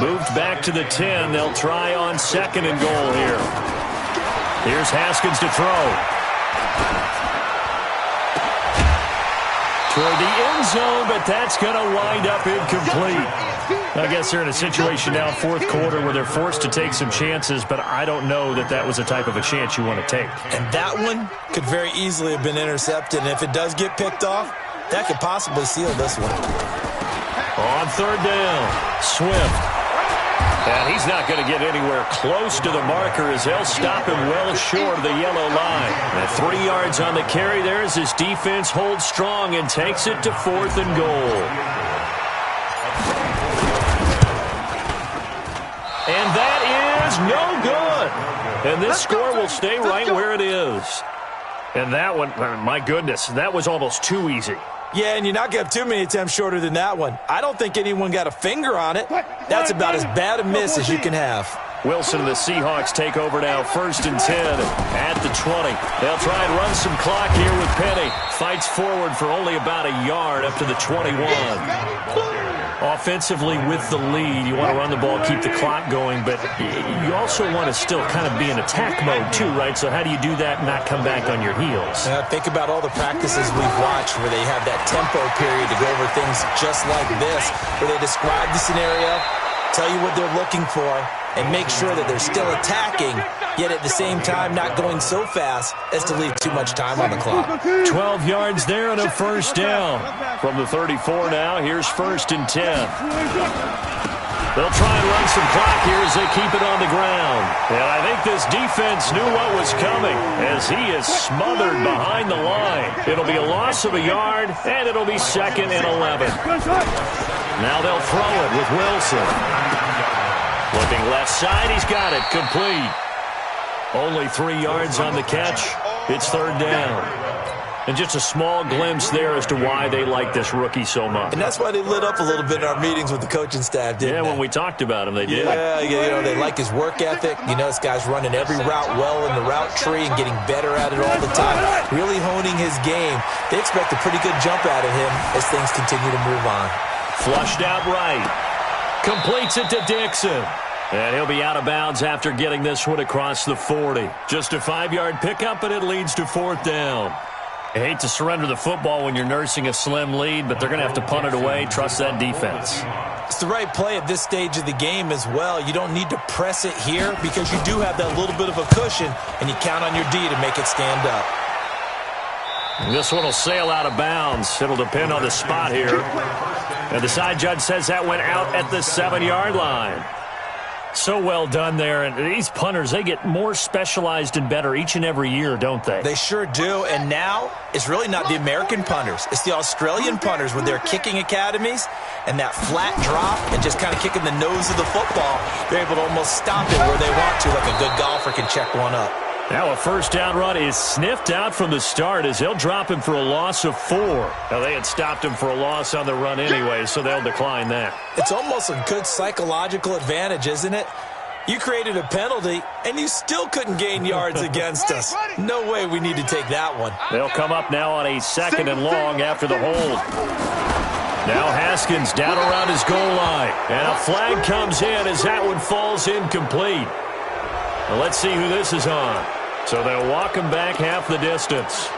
Moved back to the 10. They'll try on 2nd and goal here. Here's Haskins to throw. Toward the end zone, but that's going to wind up incomplete. I guess they're in a situation now, 4th quarter, where they're forced to take some chances, but I don't know that that was the type of a chance you want to take. And that one could very easily have been intercepted, and if it does get picked off, That could possibly seal this one. On third down, Swift. And he's not going to get anywhere close to the marker as they'll stop him well short of the yellow line. And 3 yards on the carry there as his defense holds strong and takes it to 4th and goal. And that is no good. And this score will stay right where it is. And that one, my goodness, that was almost too easy. Yeah, and you're not going to have too many attempts shorter than that one. I don't think anyone got a finger on it. That's about as bad a miss as you can have. Wilson and the Seahawks take over now, 1st and 10 at the 20. They'll try and run some clock here with Penny. Fights forward for only about a yard up to the 21. Offensively with the lead, you want to run the ball, keep the clock going, but you also want to still kind of be in attack mode too, right? So how do you do that and not come back on your heels? Think about all the practices we've watched where they have that tempo period to go over things just like this, where they describe the scenario, tell you what they're looking for, and make sure that they're still attacking, yet at the same time not going so fast as to leave too much time on the clock. 12 yards there and a first down. From the 34 now, here's 1st and 10. They'll try and run some clock here as they keep it on the ground. And I think this defense knew what was coming as he is smothered behind the line. It'll be a loss of a yard, and it'll be 2nd and 11. Now they'll throw it with Wilson. Looking left side, he's got it, complete. Only 3 yards on the catch. It's 3rd down. And just a small glimpse there as to why they like this rookie so much. And that's why they lit up a little bit in our meetings with the coaching staff, didn't they? When we talked about him, they did. Yeah, they like his work ethic. This guy's running every route well in the route tree and getting better at it all the time. Really honing his game. They expect a pretty good jump out of him as things continue to move on. Flushed out right. Completes it to Dixon. And he'll be out of bounds after getting this one across the 40. Just a 5-yard pickup, and it leads to 4th down. I hate to surrender the football when you're nursing a slim lead, but they're going to have to punt it away. Trust that defense. It's the right play at this stage of the game as well. You don't need to press it here because you do have that little bit of a cushion, and you count on your D to make it stand up. And this one will sail out of bounds. It'll depend on the spot here. And the side judge says that went out at the 7-yard line. So well done there. And these punters, they get more specialized and better each and every year, don't they? They sure do. And now it's really not the American punters. It's the Australian punters with their kicking academies and that flat drop and just kind of kicking the nose of the football. They're able to almost stop it where they want to, like a good golfer can check one up. Now a first down run is sniffed out from the start as they'll drop him for a loss of 4. Now they had stopped him for a loss on the run anyway, so they'll decline that. It's almost a good psychological advantage, isn't it? You created a penalty, and you still couldn't gain yards against us. No way we need to take that one. They'll come up now on a 2nd and long after the hold. Now Haskins down around his goal line. And a flag comes in as that one falls incomplete. Well, let's see who this is on. So they'll walk him back half the distance.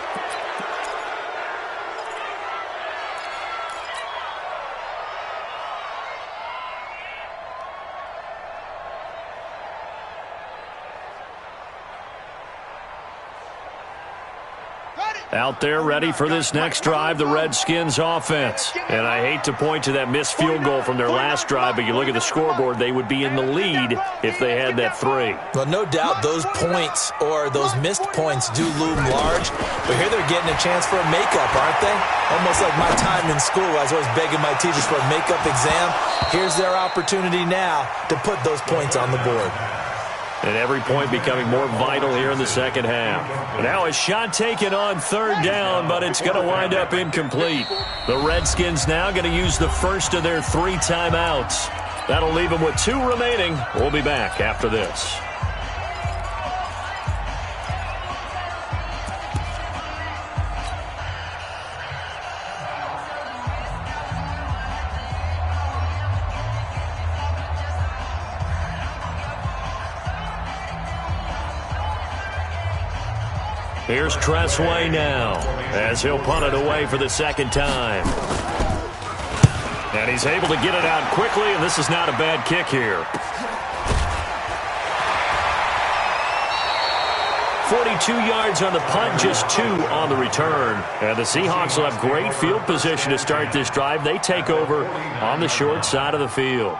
Out there ready for this next drive, the Redskins offense. And I hate to point to that missed field goal from their last drive, but you look at the scoreboard, they would be in the lead if they had that 3. Well, no doubt those points or those missed points do loom large, but here they're getting a chance for a makeup, aren't they? Almost like my time in school. I was always begging my teachers for a makeup exam. Here's their opportunity now to put those points on the board. And every point becoming more vital here in the second half. Now a shot taken on 3rd down, but it's going to wind up incomplete. The Redskins now going to use the first of their 3 timeouts. That'll leave them with 2 remaining. We'll be back after this. Here's Tressway now as he'll punt it away for the 2nd time. And he's able to get it out quickly, and this is not a bad kick here. 42 yards on the punt, just 2 on the return. And the Seahawks will have great field position to start this drive. They take over on the short side of the field.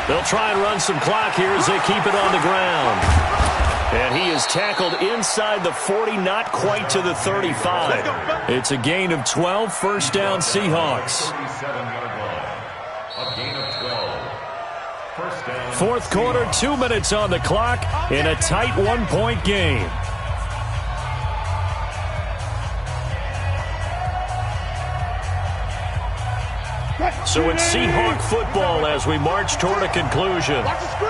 They'll try and run some clock here as they keep it on the ground. And he is tackled inside the 40, not quite to the 35. It's a gain of 12, first down Seahawks. Fourth quarter, 2 minutes on the clock in a tight 1-point game. So it's Seahawk football as we march toward a conclusion.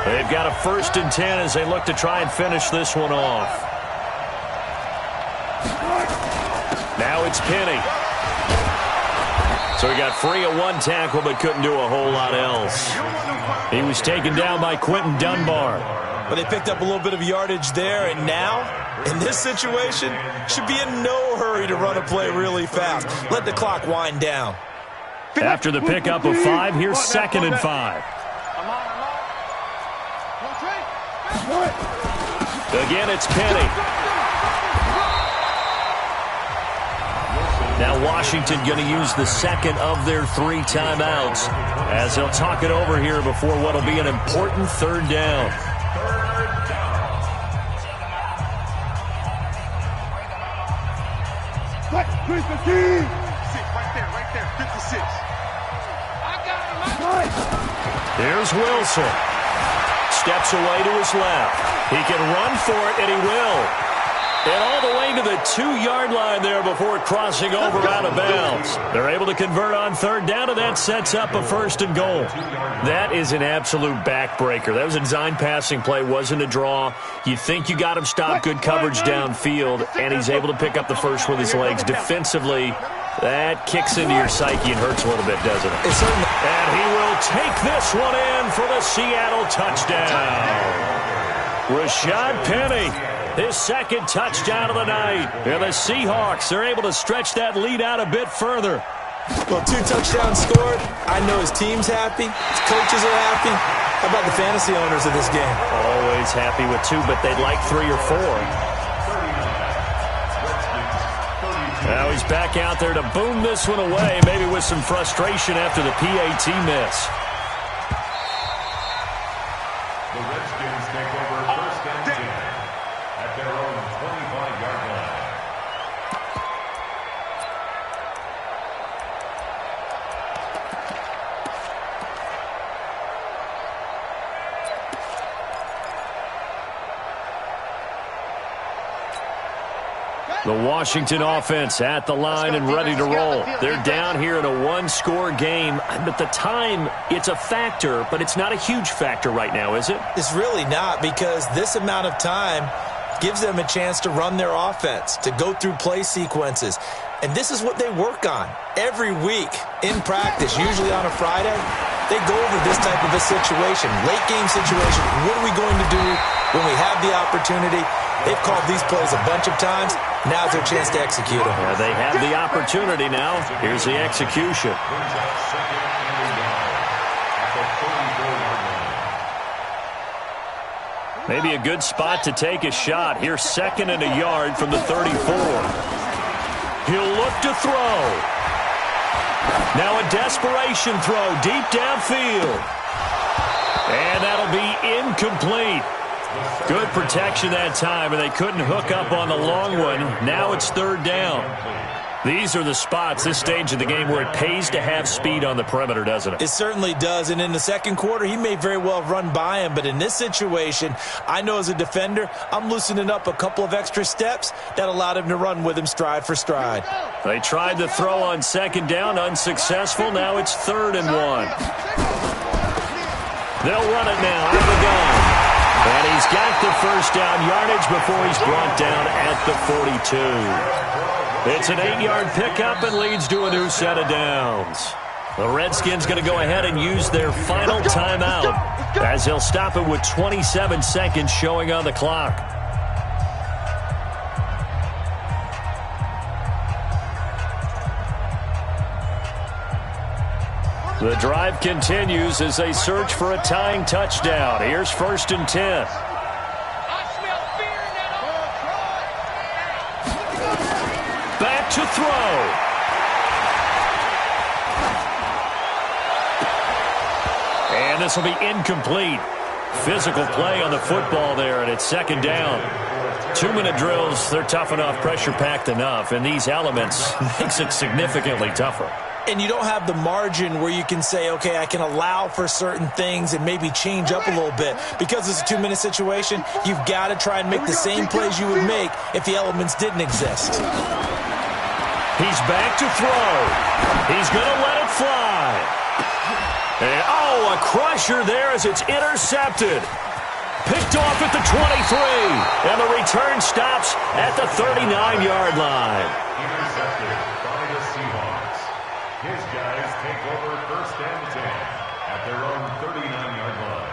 They've got a 1st and 10 as they look to try and finish this one off. Now it's Penny. So he got free of 1 tackle but couldn't do a whole lot else. He was taken down by Quentin Dunbar. But they picked up a little bit of yardage there, and now, in this situation, should be in no hurry to run a play really fast. Let the clock wind down. After the pickup of 5, here's 2nd and 5. Again, it's Penny. Now Washington going to use the 2nd of their 3 timeouts as they'll talk it over here before what will be an important 3rd down. Here's Wilson. Steps away to his left. He can run for it, and he will. And all the way to the 2-yard line there before crossing over out of bounds. They're able to convert on 3rd down, and that sets up a 1st and goal. That is an absolute backbreaker. That was a design passing play, wasn't a draw. You think you got him stopped, good coverage downfield, and he's able to pick up the first with his legs. Defensively, that kicks into your psyche and hurts a little bit, doesn't it? And he will take this one in for the Seattle touchdown. Rashad Penny, his 2nd touchdown of the night. And the Seahawks are able to stretch that lead out a bit further. Well, 2 touchdowns scored. I know his team's happy. His coaches are happy. How about the fantasy owners of this game? Always happy with 2, but they'd like 3 or 4. Now he's back out there to boom this one away, maybe with some frustration after the PAT miss. The Redskins take over 1st and 10 at their own 25-yard line. The Washington offense at the line and ready to roll. They're down here in a 1-score game. At the time, it's a factor, but it's not a huge factor right now, is it? It's really not, because this amount of time gives them a chance to run their offense, to go through play sequences. And this is what they work on every week in practice, usually on a Friday. They go over this type of a situation, late game situation. What are we going to do when we have the opportunity? They've called these plays a bunch of times. Now's their chance to execute them. Yeah, they have the opportunity now. Here's the execution. Maybe a good spot to take a shot. Here's 2nd and a yard from the 34. He'll look to throw. Now a desperation throw deep downfield. And that'll be incomplete. Good protection that time, and they couldn't hook up on the long one. Now it's 3rd down. These are the spots, this stage of the game, where it pays to have speed on the perimeter, doesn't it? It certainly does, and in the 2nd quarter, he may very well run by him, but in this situation, I know as a defender, I'm loosening up a couple of extra steps that allowed him to run with him stride for stride. They tried the throw on 2nd down, unsuccessful. Now it's 3rd and 1. They'll run it now out of the gun. And he's got the first down yardage before he's brought down at the 42. It's an 8-yard pickup and leads to a new set of downs. The Redskins going to go ahead and use their final timeout as they'll stop it with 27 seconds showing on the clock. The drive continues as they search for a tying touchdown. Here's 1st and 10. Back to throw. And this will be incomplete. Physical play on the football there, and it's 2nd down. 2-minute drills, they're tough enough, pressure-packed enough, and these elements makes it significantly tougher. And you don't have the margin where you can say, okay, I can allow for certain things and maybe change up a little bit. Because it's a 2-minute situation, you've got to try and make the same plays you would make if the elements didn't exist. He's back to throw. He's going to let it fly. And, a crusher there as it's intercepted. Picked off at the 23. And the return stops at the 39-yard line. Intercepted by the Seahawks. His guys take over 1st and 10 at their own 39-yard line.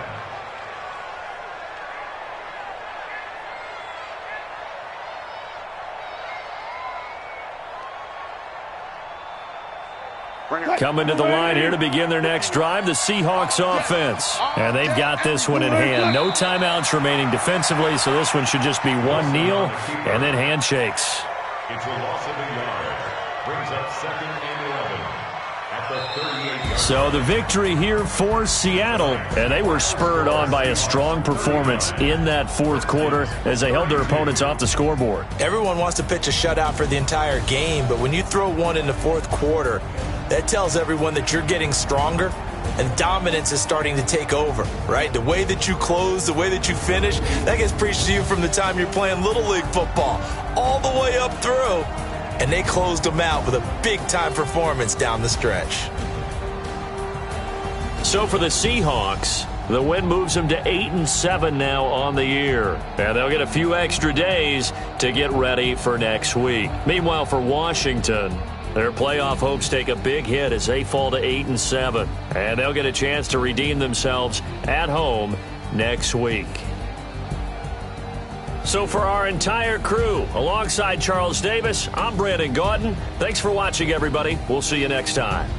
Coming to the line here to begin their next drive, the Seahawks offense. And they've got this one in hand. No timeouts remaining defensively, so this one should just be one kneel and then handshakes. It's a loss of a yard. Brings up 2nd and 11 at the 38-yard. So the victory here for Seattle, and they were spurred on by a strong performance in that 4th quarter as they held their opponents off the scoreboard. Everyone wants to pitch a shutout for the entire game, but when you throw one in the 4th quarter, that tells everyone that you're getting stronger and dominance is starting to take over, right? The way that you close, the way that you finish, that gets preached to you from the time you're playing Little League football all the way up through. And they closed them out with a big-time performance down the stretch. So for the Seahawks, the win moves them to 8-7 now on the year. And they'll get a few extra days to get ready for next week. Meanwhile, for Washington, their playoff hopes take a big hit as they fall to 8-7. And they'll get a chance to redeem themselves at home next week. So for our entire crew, alongside Charles Davis, I'm Brandon Gaudin. Thanks for watching, everybody. We'll see you next time.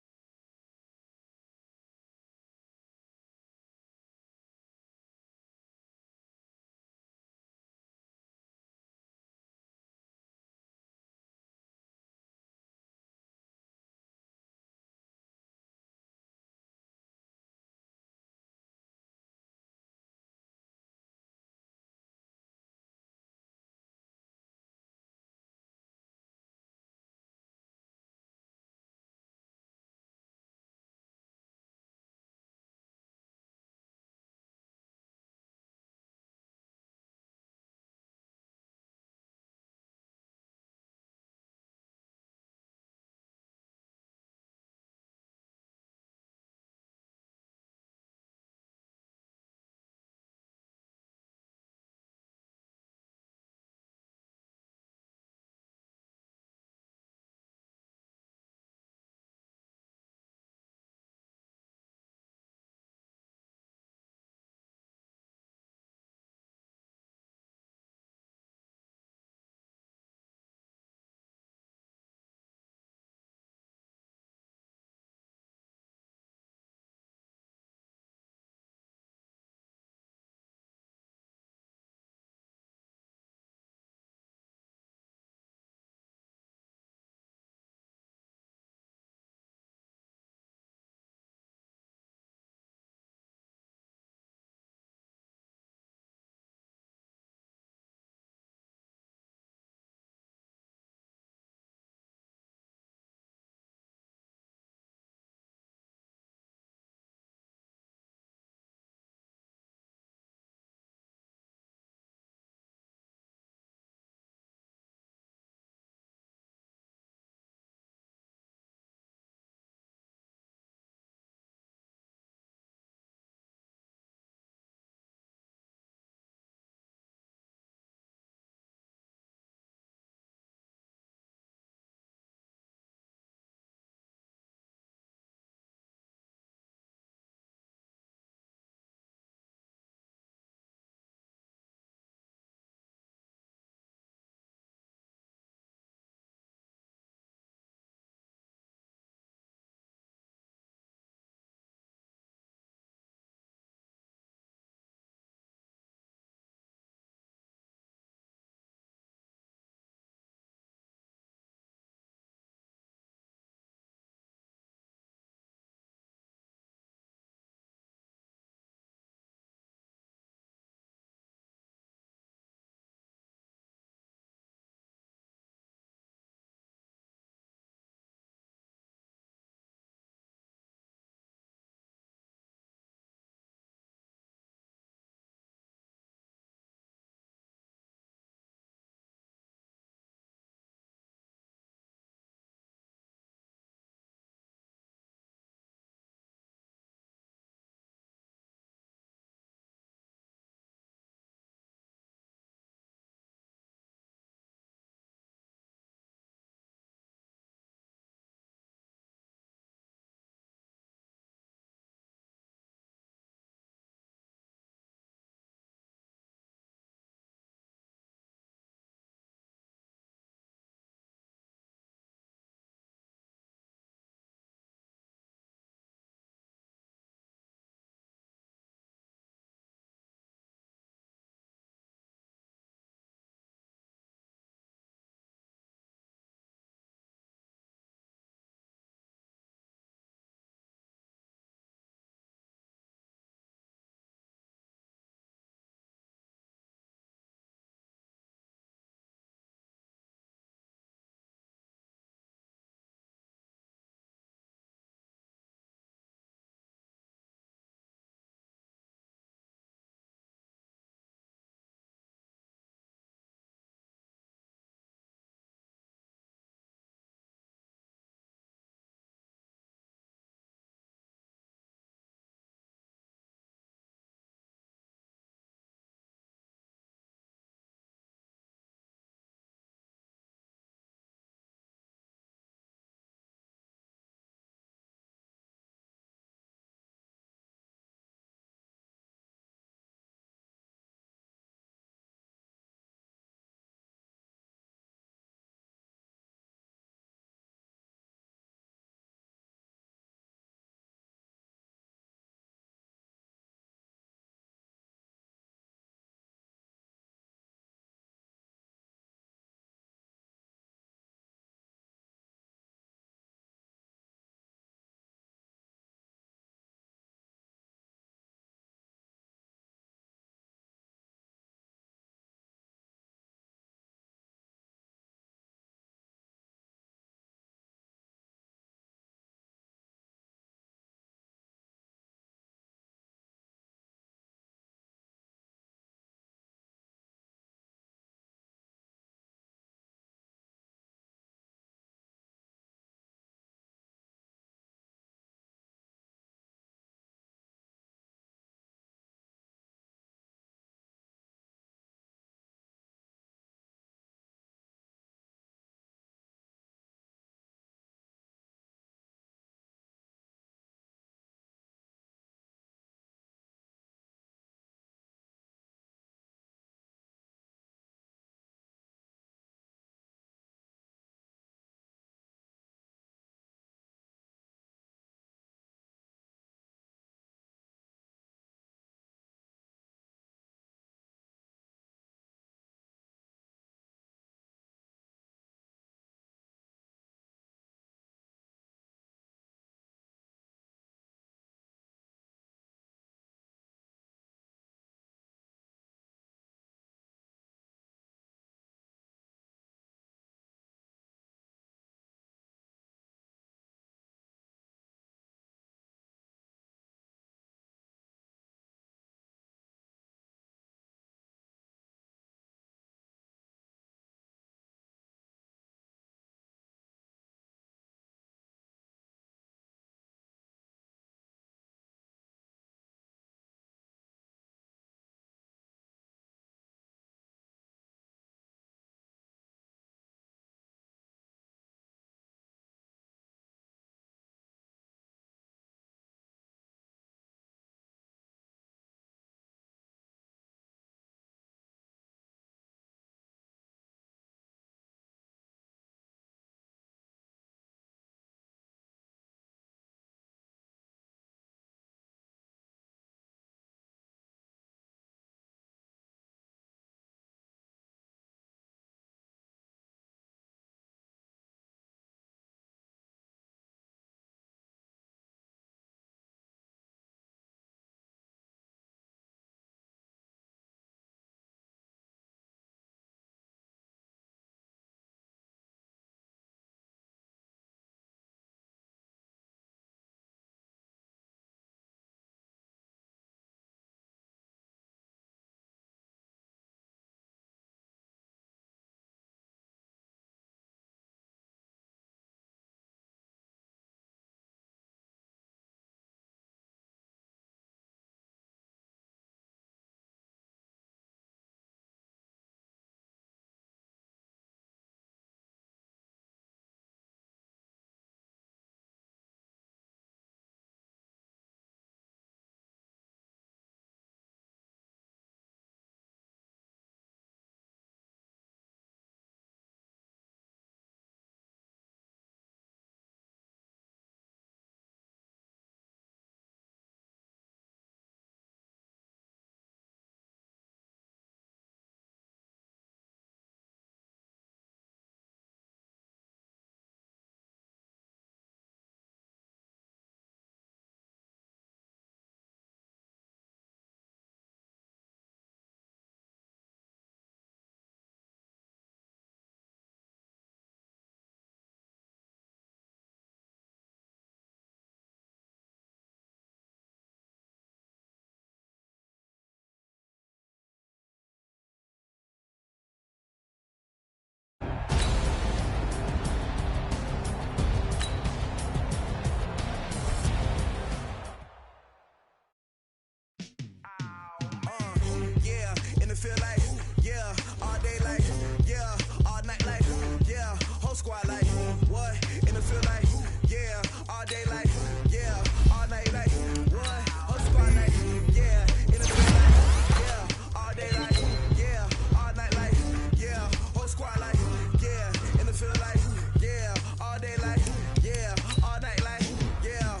feel like, yeah, all day like, yeah, all night like, yeah, whole squad like, what? In the field like, yeah, all day like, yeah, all night like, what? Whole squad like, yeah, in the field like, yeah, all day like, yeah, all night like, yeah, whole squad like, yeah, in the field like, yeah, all day like, yeah, all night like, yeah.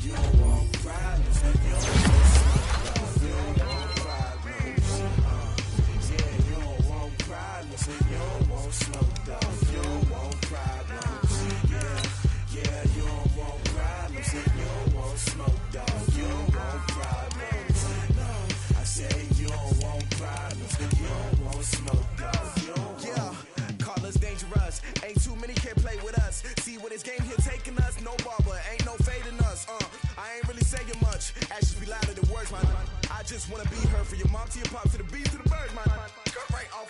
You don't want problems, you don't want smoke, you don't want problems. Yeah, you don't want problems, you don't want smoke, dog. You don't want problems. Yeah, you don't want problems, you don't want smoke, dog. You don't want problems. No, I say you don't want problems, you don't want smoke, dog. Yeah, call us dangerous. Ain't too many can play with us. See what this game here taking us? No barber, ain't no fading us. I ain't really saying much. Actions be louder than words, man. I just wanna be heard for your mom to your pop to the beat to the birds, man. Cut right off.